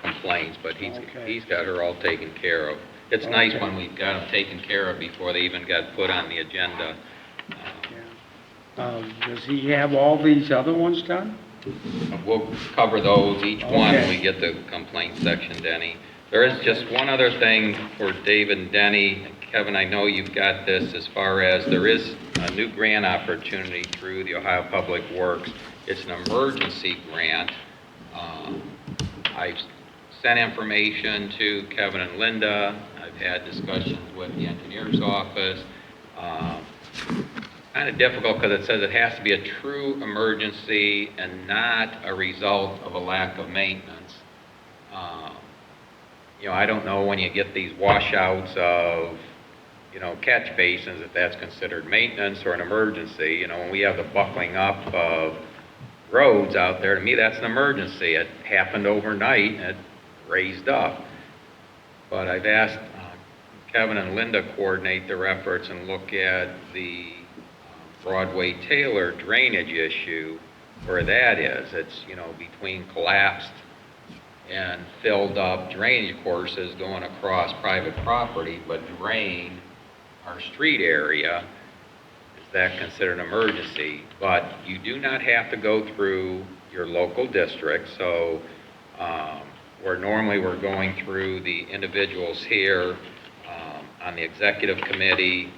complaints, but Okay. he's got her all taken care of. It's nice Okay. when we've got them taken care of before they even got put on the agenda. Yeah. Does he have all these other ones done? We'll cover those, each one, when Okay. we get the complaint section, Denny. There is just one other thing for Dave and Denny. Kevin, I know you've got this as far as there is a new grant opportunity through the Ohio Public Works. It's an emergency grant. I've sent information to Kevin and Linda. I've had discussions with the engineer's office. Kind of difficult because it says it has to be a true emergency and not a result of a lack of maintenance. I don't know when you get these washouts of, catch basins, if that's considered maintenance or an emergency. When we have the buckling up of roads out there, to me, that's an emergency. It happened overnight and it raised up. But I've asked Kevin and Linda coordinate their efforts and look at the Broadway Taylor drainage issue, where that is. It's, between collapsed and filled up drainage courses going across private property, but drain our street area. Is that considered an emergency? But you do not have to go through your local district. So where normally we're going through the individuals here on the executive committee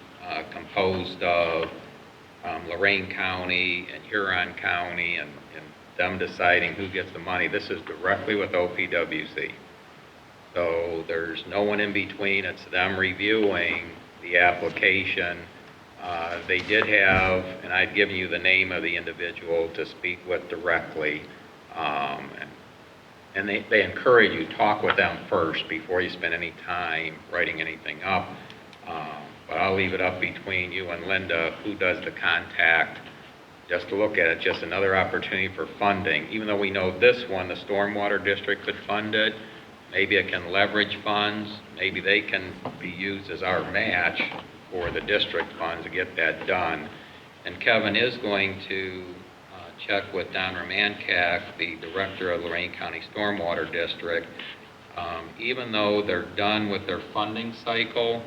composed of Lorraine County and Huron County and them deciding who gets the money. This is directly with OPWC. So there's no one in between. It's them reviewing the application. They did have, and I've given you the name of the individual to speak with directly. And they encourage you, talk with them first before you spend any time writing anything up. But I'll leave it up between you and Linda, who does the contact, just to look at it. Just another opportunity for funding. Even though we know this one, the Stormwater District could fund it, maybe it can leverage funds, maybe they can be used as our match for the district funds to get that done. And Kevin is going to check with Don Romankak, the director of Lorraine County Stormwater District. Even though they're done with their funding cycle,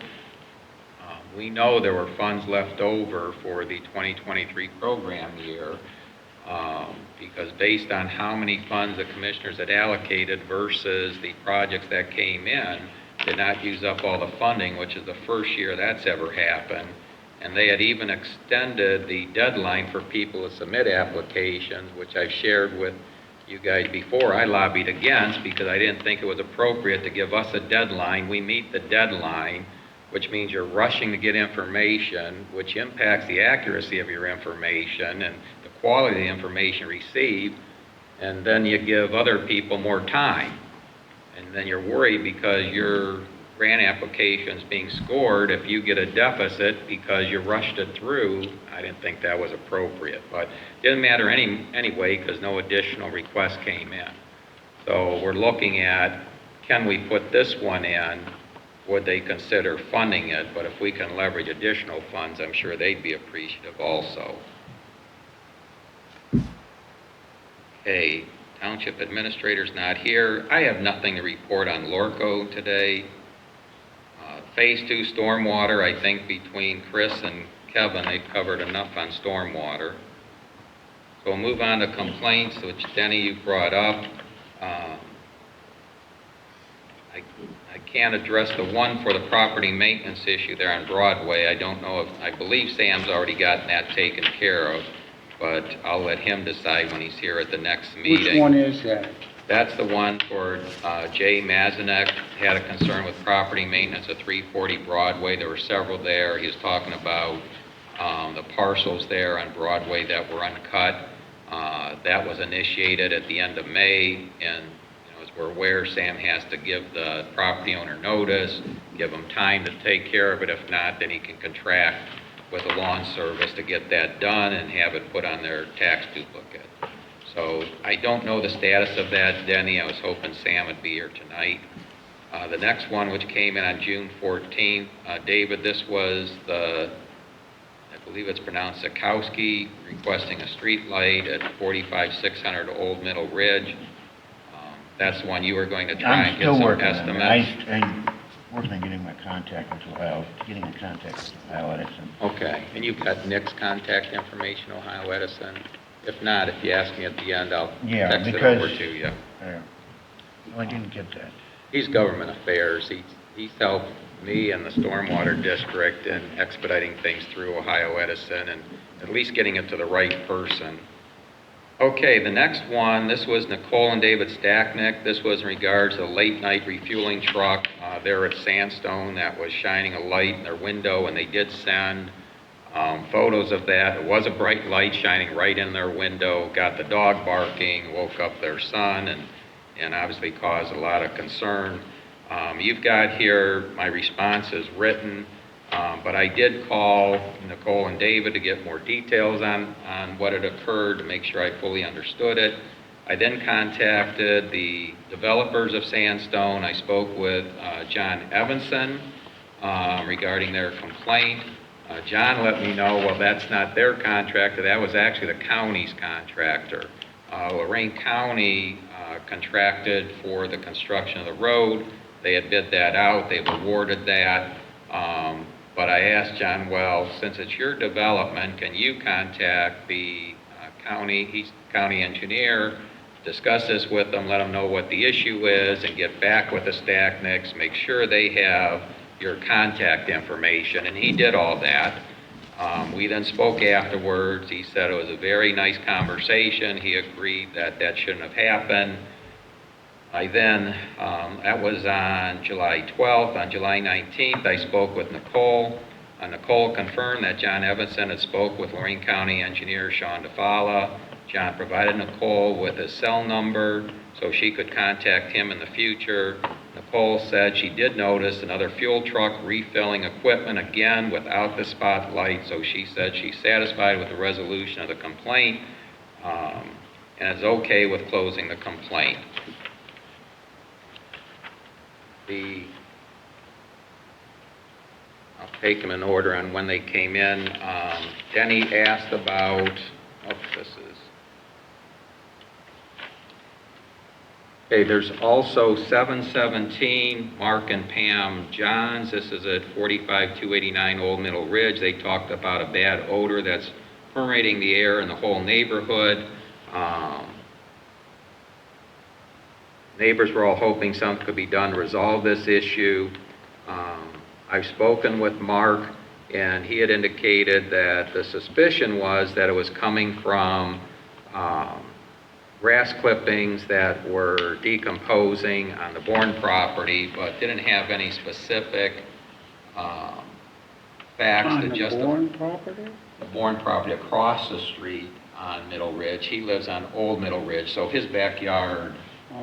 we know there were funds left over for the 2023 program year because based on how many funds the commissioners had allocated versus the projects that came in, did not use up all the funding, which is the first year that's ever happened. And they had even extended the deadline for people to submit applications, which I've shared with you guys before. I lobbied against because I didn't think it was appropriate to give us a deadline. We meet the deadline, which means you're rushing to get information, which impacts the accuracy of your information and the quality of the information received, and then you give other people more time. And then you're worried because you're grant applications being scored if you get a deficit because you rushed it through. I didn't think that was appropriate, but it didn't matter anyway because no additional requests came in. So we're looking at, can we put this one in? Would they consider funding it? But if we can leverage additional funds, I'm sure they'd be appreciative also. Okay, Township Administrator's not here. I have nothing to report on Lorco today. Phase 2 stormwater, I think between Chris and Kevin, they've covered enough on stormwater. So we'll move on to complaints, which Denny, you brought up. I can't address the one for the property maintenance issue there on Broadway. I don't know if, I believe Sam's already gotten that taken care of, but I'll let him decide when he's here at the next meeting. Which one is that? That's the one for Jay Mazanek had a concern with property maintenance at 340 Broadway. There were several there. He was talking about the parcels there on Broadway that were uncut. That was initiated at the end of May, and as we're aware, Sam has to give the property owner notice, give them time to take care of it. If not, then he can contract with the lawn service to get that done and have it put on their tax duplicate. So I don't know the status of that, Denny. I was hoping Sam would be here tonight. The next one, which came in on June 14th, David, this was I believe it's pronounced Sikowski, requesting a street light at 45600 Old Middle Ridge. That's the one you were going to try and get some estimates. I'm working on getting in contact with Ohio Edison. Okay, and you've got Nick's contact information, Ohio Edison? If not, if you ask me at the end, I'll text it over to you. No, I didn't get that. He's government affairs. He's helped me and the Stormwater District in expediting things through Ohio Edison and at least getting it to the right person. Okay, the next one, this was Nicole and David Stacknick. This was in regards to the late night refueling truck there at Sandstone that was shining a light in their window, and they did send photos of that. It was a bright light shining right in their window, got the dog barking, woke up their son, and obviously caused a lot of concern. You've got here my response is written, but I did call Nicole and David to get more details on what had occurred to make sure I fully understood it. I then contacted the developers of Sandstone. I spoke with John Evanson regarding their complaint. John let me know, well, that's not their contractor. That was actually the county's contractor. Lorraine County contracted for the construction of the road. They had bid that out. They've awarded that. But I asked John, well, since it's your development, can you contact the county engineer, discuss this with them, let them know what the issue is, and get back with the Stacknicks, make sure they have your contact information, and he did all that. We then spoke afterwards. He said it was a very nice conversation. He agreed that that shouldn't have happened. I then, that was on July 12th. On July 19th, I spoke with Nicole. Nicole confirmed that John Evanson had spoke with Lorraine County engineer Sean DeFala. John provided Nicole with his cell number so she could contact him in the future. Nicole said she did notice another fuel truck refilling equipment again without the spotlight, so she said she's satisfied with the resolution of the complaint and is okay with closing the complaint. I'll take them in order on when they came in. Denny asked about, okay, there's also 717 Mark and Pam Johns. This is at 45289 Old Middle Ridge. They talked about a bad odor that's permeating the air in the whole neighborhood. Neighbors were all hoping something could be done to resolve this issue. I've spoken with Mark, and he had indicated that the suspicion was that it was coming from grass clippings that were decomposing on the Bourne property, but didn't have any specific facts On to the justify. Bourne property? The Bourne property across the street on Middle Ridge. He lives on Old Middle Ridge, so his backyard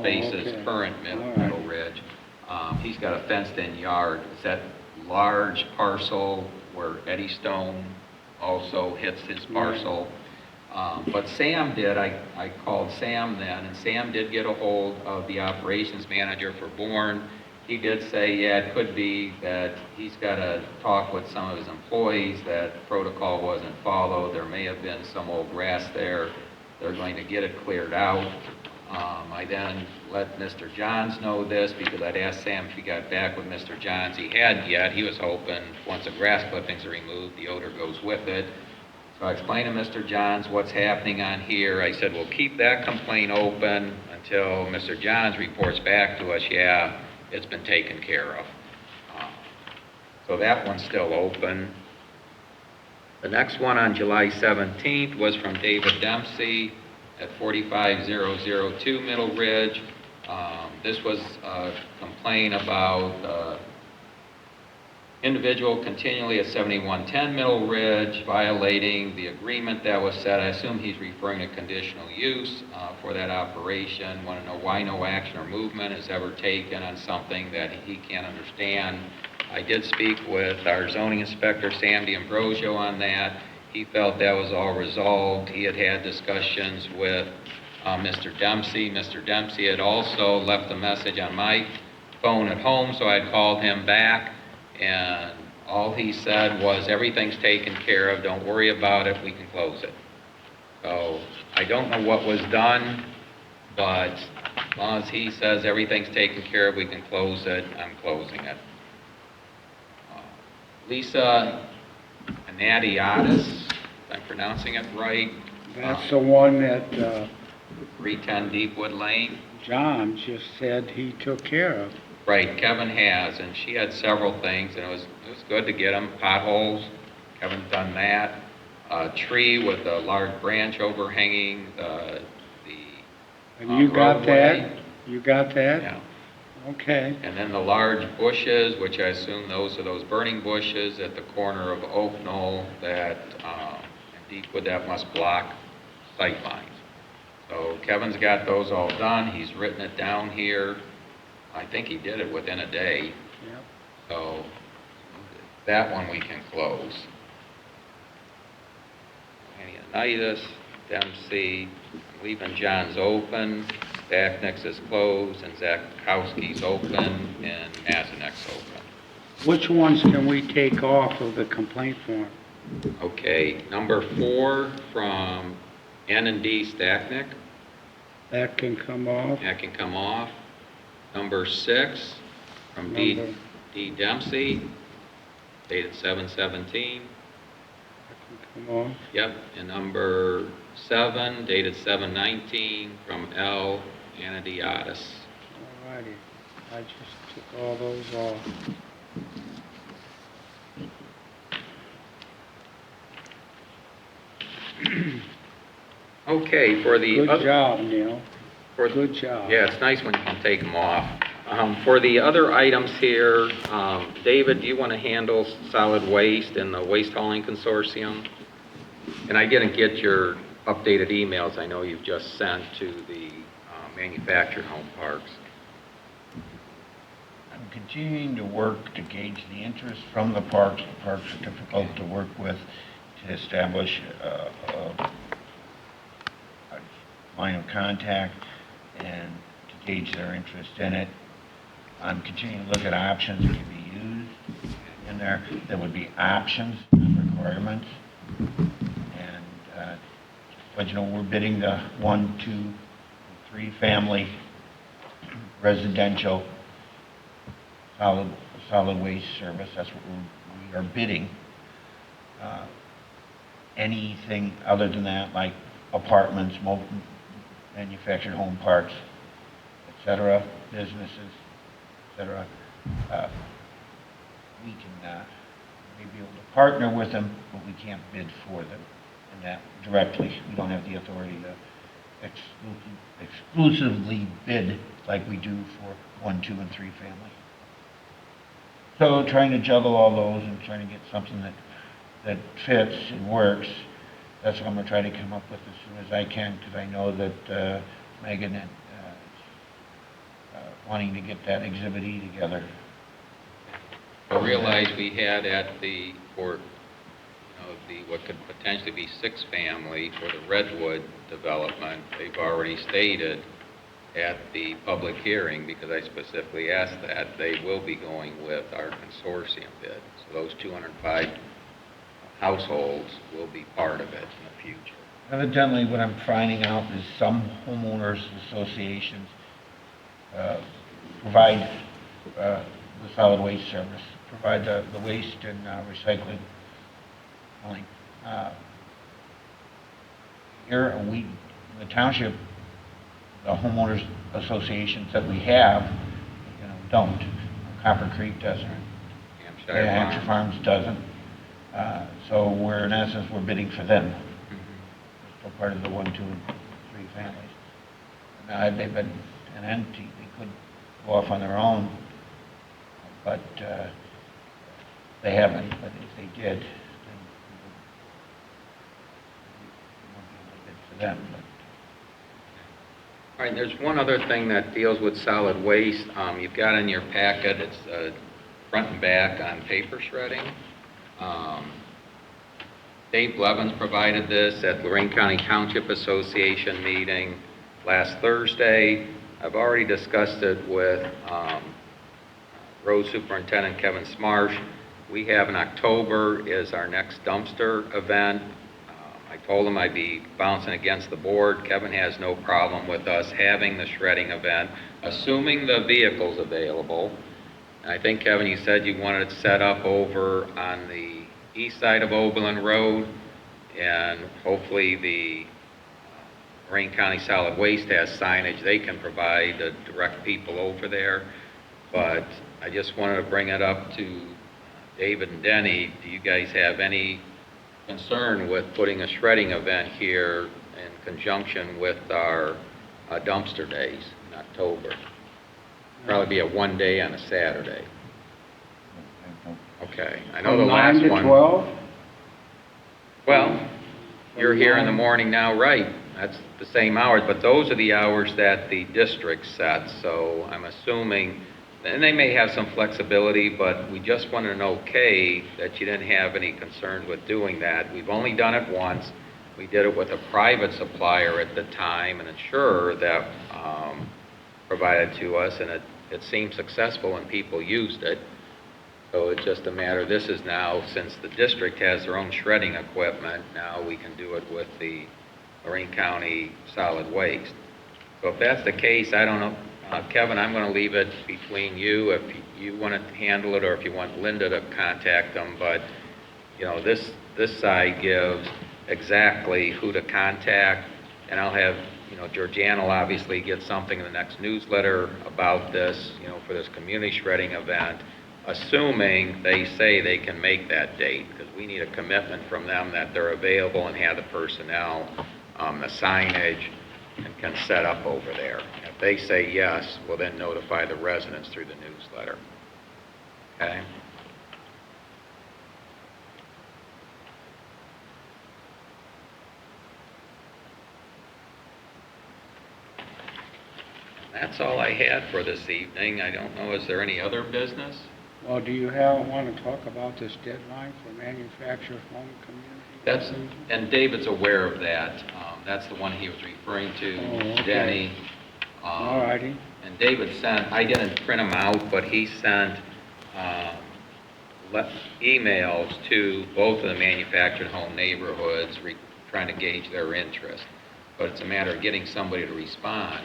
faces okay. current All right. Middle Ridge. He's got a fenced-in yard. It's that large parcel where Eddie Stone also hits his parcel. But Sam did, I called Sam then, and Sam did get a hold of the operations manager for Bourne. He did say, yeah, it could be that he's got to talk with some of his employees, that protocol wasn't followed. There may have been some old grass there. They're going to get it cleared out. I then let Mr. Johns know this because I'd asked Sam if he got back with Mr. Johns. He hadn't yet. He was hoping once the grass clippings are removed, the odor goes with it. So I explained to Mr. Johns what's happening on here. I said, we'll keep that complaint open until Mr. Johns reports back to us, yeah, it's been taken care of. So that one's still open. The next one on July 17th was from David Dempsey at 45002 Middle Ridge. This was a complaint about individual continually at 7110 Middle Ridge violating the agreement that was set. I assume he's referring to conditional use for that operation. Want to know why no action or movement is ever taken on something that he can't understand. I did speak with our zoning inspector, Sam D'Ambrosio, on that. He felt that was all resolved. He had had discussions with Mr. Dempsey. Mr. Dempsey had also left a message on my phone at home, so I called him back, and all he said was, everything's taken care of, don't worry about it, we can close it. So I don't know what was done, but as long as he says everything's taken care of, we can close it, I'm closing it. Lisa Anadiatis, if I'm pronouncing it right. That's the one that 310 Deepwood Lane. John just said he took care of. Right, Kevin has, and she had several things, and it was good to get them. Potholes, Kevin's done that. A tree with a large branch overhanging the And you got that? roadway. You got that? Yeah. Okay. And then the large bushes, which I assume those are those burning bushes at the corner of Oak Knoll that, in Deepwood, that must block sight lines. So Kevin's got those all done. He's written it down here. I think he did it within a day. Yep. So that one we can close. Anionitis, Dempsey, leaving John's open, Stacknick's is closed, and Zakowski's open, and Mazenek's open. Which ones can we take off of the complaint form? Okay, number 4 from N&D Stacknick, That can come off? that can come off. Number 6 from Number- D. Dempsey, dated 7/17. That can come off? Yep, and number 7, dated 7/19, from L. Anadiatis. All righty. I just took all those off. Okay, for the Good other... job, Neil. for- Good job. Yeah, it's nice when you can take them off. For the other items here, David, do you want to handle solid waste and the waste hauling consortium? And I didn't get your updated emails I know you've just sent to the manufactured home parks. I'm continuing to work to gauge the interest from the parks. The parks are difficult to work with to establish a line of contact and to gauge their interest in it. I'm continuing to look at options that can be used in there. There would be options, not requirements. And, but you know, we're bidding the 1, 2, 3 family residential solid waste service. That's what we are bidding. Anything other than that, like apartments, manufactured home parks, etc., businesses, etc., we can maybe be able to partner with them, but we can't bid for them, and that directly. We don't have the authority to exclusively bid like we do for 1, 2, and 3 family. So trying to juggle all those and trying to get something that fits and works. That's what I'm going to try to come up with as soon as I can, because I know that Megan wanting to get that Exhibit E together. I realize we had at the, for, what could potentially be 6-family for the Redwood development, they've already stated at the public hearing, because I specifically asked that, they will be going with our consortium bid. So those 205 households will be part of it in the future. Evidently, what I'm finding out is some homeowners associations provide the solid waste service, provide the waste and recycling. Only, here, in the township, the homeowners associations that we have, don't. Copper Creek doesn't. Hampshire Farms doesn't. So we're, in essence, we're bidding for them. Still part of the 1, 2, and 3 families. Now, they've been an entity, they could go off on their own, but they haven't. But if they did, then we won't be able to bid for them. But All right, there's one other thing that deals with solid waste. You've got in your packet, it's front and back on paper shredding. Dave Blevins provided this at Lorraine County Township Association meeting last Thursday. I've already discussed it with Road Superintendent Kevin Smarsh. We have in October is our next dumpster event. I told him I'd be bouncing against the board. Kevin has no problem with us having the shredding event, assuming the vehicle's available. And I think, Kevin, you said you wanted it set up over on the east side of Oberlin Road, and hopefully the Lorraine County Solid Waste has signage they can provide to direct people over there. But I just wanted to bring it up to David and Denny. Do you guys have any concern with putting a shredding event here in conjunction with our dumpster days in October? Probably be a 1 day on a Saturday. Okay, I know the last From 9 one. to 12? Well, you're here in the morning now, right? That's the same hours, but those are the hours that the district sets. So I'm assuming, and they may have some flexibility, but we just wanted an okay that you didn't have any concerns with doing that. We've only done it once. We did it with a private supplier at the time, an insurer that provided to us, and it seemed successful and people used it. So it's just a matter, this is now, since the district has their own shredding equipment, now we can do it with the Lorraine County Solid Waste. So if that's the case, I don't know, Kevin, I'm going to leave it between you if you want to handle it or if you want Linda to contact them. But, this side gives exactly who to contact, and I'll have, Georgiana will obviously get something in the next newsletter about this, for this community shredding event, assuming they say they can make that date, because we need a commitment from them that they're available and have the personnel, the signage, and can set up over there. If they say yes, we'll then notify the residents through the newsletter. Okay? That's all I had for this evening. I don't know, is there any other business? Well, do you want to talk about this deadline for manufactured home community? And David's aware of that. That's the one he was referring to, Oh, okay. Denny. All righty. And David sent, I didn't print them out, but he sent emails to both of the manufactured home neighborhoods trying to gauge their interest. But it's a matter of getting somebody to respond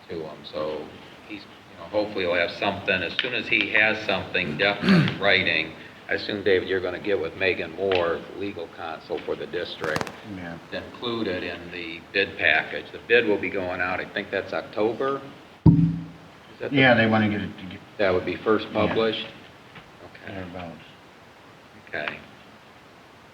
to them. So he's, hopefully he'll have something. As soon as he has something definite in writing, I assume, David, you're going to get with Megan Moore, legal counsel for the district, Yeah. to include it in the bid package. The bid will be going out, I think that's October? Is that yeah, they want to get it to get That would be first published? Okay. thereabouts. Okay.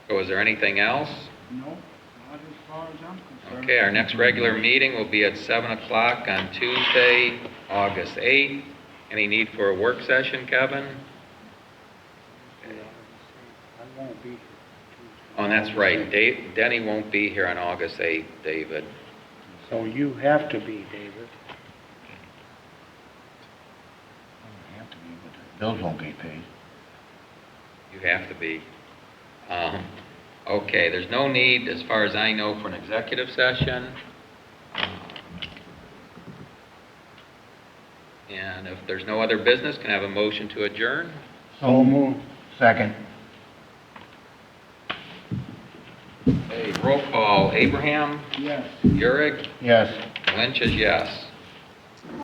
So is there anything else? No, not as far as I'm concerned. Okay, our next regular meeting will be at 7 o'clock on Tuesday, August 8th. Any need for a work session, Kevin? I won't be here. Oh, and that's right. Denny won't be here on August 8th, David. So you have to be, David. bills won't get paid. You have to be. Okay, there's no need, as far as I know, for an executive session. And if there's no other business, can I have a motion to adjourn? So moved. Second. Okay, roll call. Abraham? Yes. Urick? Yes. Lynch is yes.